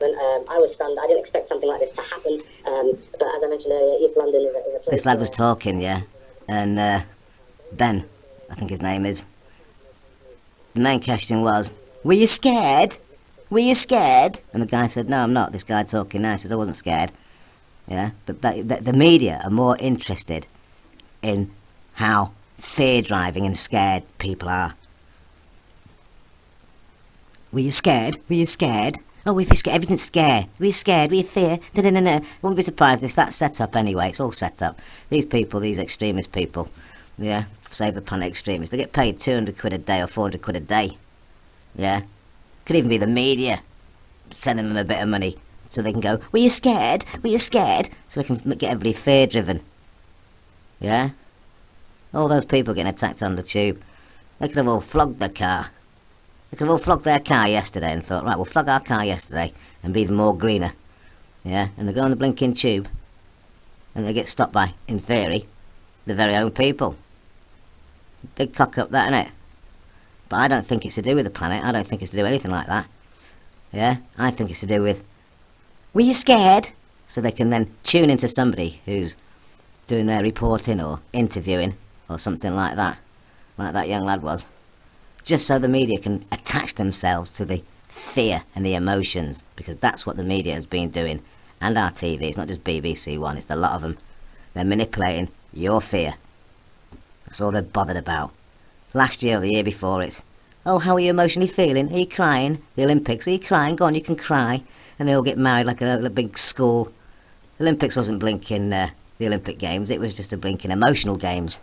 I was stunned. I didn't expect something like this to happen. But as I mentioned earlier, East London is a place. This lad was talking, yeah, and Ben, I think his name is. The main question was, "Were you scared? Were you scared?" And the guy said, "No, I'm not." This guy talking now says, "I wasn't scared." Yeah, but the media are more interested in how fear-driving and scared people are. Were you scared? Were you scared? Oh, if you're scared, everything's scare. Were you scared? Were you fear? No. Wouldn't be surprised if that's set up anyway. It's all set up. These people, these extremist people, yeah, Save the Planet extremists, they get paid 200 quid a day or 400 quid a day. Yeah, could even be the media sending them a bit of money so they can go, "Were you scared? Were you scared?" So they can get everybody fear-driven. Yeah, all those people getting attacked on the tube, they could have all flogged their car. They could have all flogged their car yesterday and thought, right, we'll flog our car yesterday and be even more greener. Yeah, and they go on the blinking tube and they get stopped by, in theory, the very own people. Big cock up that, innit? But I don't think it's to do with the planet. I don't think it's to do with anything like that. Yeah, I think it's to do with, were you scared? So they can then tune into somebody who's doing their reporting or interviewing or something like that young lad was. Just so the media can attach themselves to the fear and the emotions, because that's what the media has been doing. And our TV, it's not just BBC One, it's a lot of them. They're manipulating your fear. That's all they're bothered about. Last year or the year before, it's, oh, how are you emotionally feeling? Are you crying? The Olympics, are you crying? Go on, you can cry. And they all get married like a big school. The Olympics wasn't blinking the Olympic Games, it was just a blinking emotional games.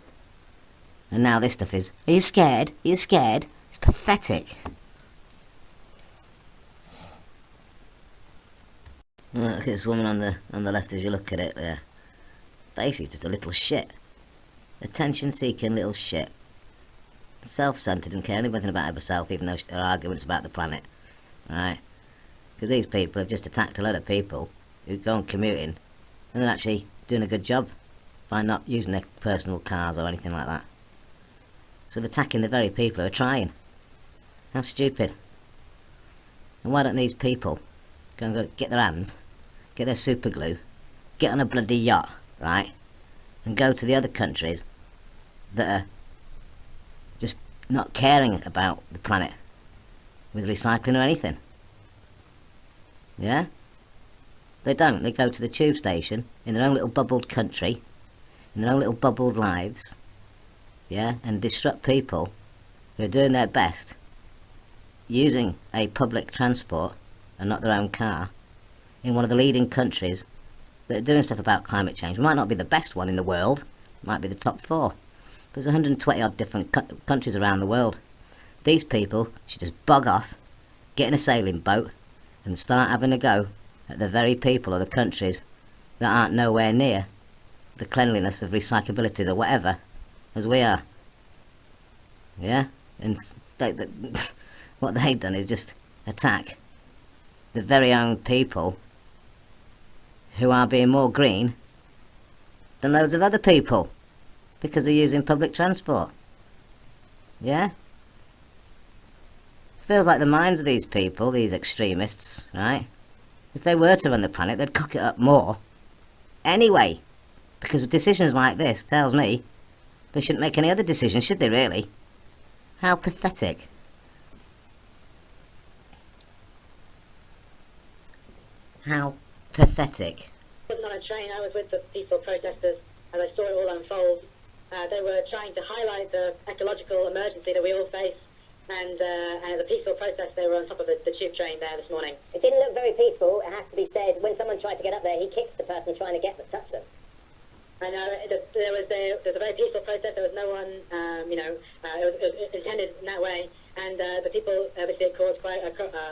And now this stuff is, are you scared? Are you scared? It's pathetic. Look at this woman on the left as you look at it there. Basically just a little shit. Attention-seeking little shit. Self-centred and caring anything about herself, even though her arguments about the planet. Right? Because these people have just attacked a lot of people who go on commuting and they're actually doing a good job by not using their personal cars or anything like that. So they're attacking the very people who are trying. How stupid. And why don't these people go get their hands, get their super glue, get on a bloody yacht, right, and go to the other countries that are just not caring about the planet with recycling or anything? Yeah? They don't. They go to the tube station in their own little bubbled country, in their own little bubbled lives, yeah, and disrupt people who are doing their best using a public transport and not their own car in one of the leading countries that are doing stuff about climate change. It might not be the best one in the world, it might be the top 4, but there's 120 odd different countries around the world. These people should just bug off, get in a sailing boat and start having a go at the very people or the countries that aren't nowhere near the cleanliness of recyclabilities or whatever as we are. Yeah? And what they've done is just attack the very own people who are being more green than loads of other people because they're using public transport. Yeah? Feels like the minds of these people, these extremists, right? If they were to run the planet, they'd cock it up more. Anyway, because decisions like this tells me they shouldn't make any other decisions, should they really? How pathetic. How pathetic. I wasn't on a train, I was with the peaceful protesters as I saw it all unfold. They were trying to highlight the ecological emergency that we all face, and as a peaceful protest they were on top of the tube train there this morning. It didn't look very peaceful, it has to be said. When someone tried to get up there, he kicked the person trying to touch them. I know, there was a very peaceful protest, there was no one, it was intended in that way, and the people obviously caused quite a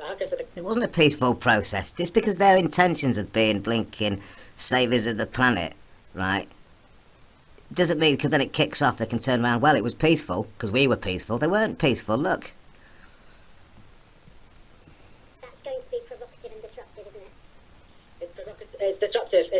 ruckus. It wasn't a peaceful process. Just because their intentions of being blinking saviours of the planet, right, doesn't mean because then it kicks off they can turn around, well, it was peaceful, because we were peaceful. They weren't peaceful, look. That's going to be provocative and disruptive, isn't it? It's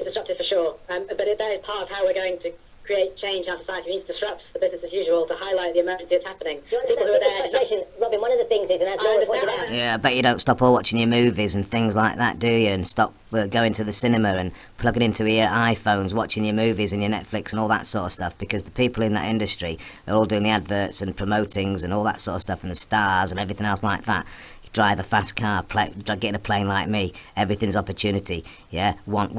disruptive for sure, but that is part of how we're going to create change in our society. We need to disrupt the business as usual to highlight the emergency that's happening. Do you understand people's frustration, Robin? One of the things is, and as Laura pointed out, Yeah, I bet you don't stop all watching your movies and things like that, do you? And stop going to the cinema and plugging into your iPhones, watching your movies and your Netflix and all that sort of stuff, because the people in that industry are all doing the adverts and promotings and all that sort of stuff, and the stars and everything else like that. Drive a fast car, get in a plane like me, everything's opportunity, yeah, want,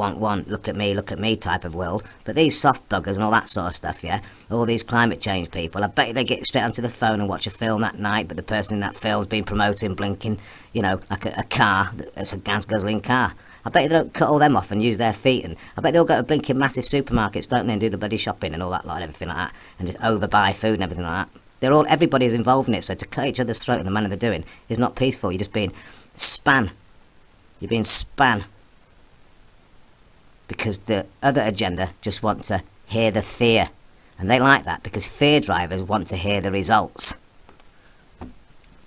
look at me type of world. But these soft buggers and all that sort of stuff, yeah, all these climate change people, I bet you they get straight onto the phone and watch a film that night, but the person in that film's been promoting, blinking, you know, like a car, it's a gas-guzzling car. I bet you they don't cut all them off and use their feet, and I bet they all go to blinking massive supermarkets, don't they, and do the bloody shopping and all that lot and everything like that, and just overbuy food and everything like that. Everybody's involved in it, so to cut each other's throat in the manner they're doing is not peaceful. You're just being span. You're being span. Because the other agenda just want to hear the fear. And they like that, because fear drivers want to hear the results.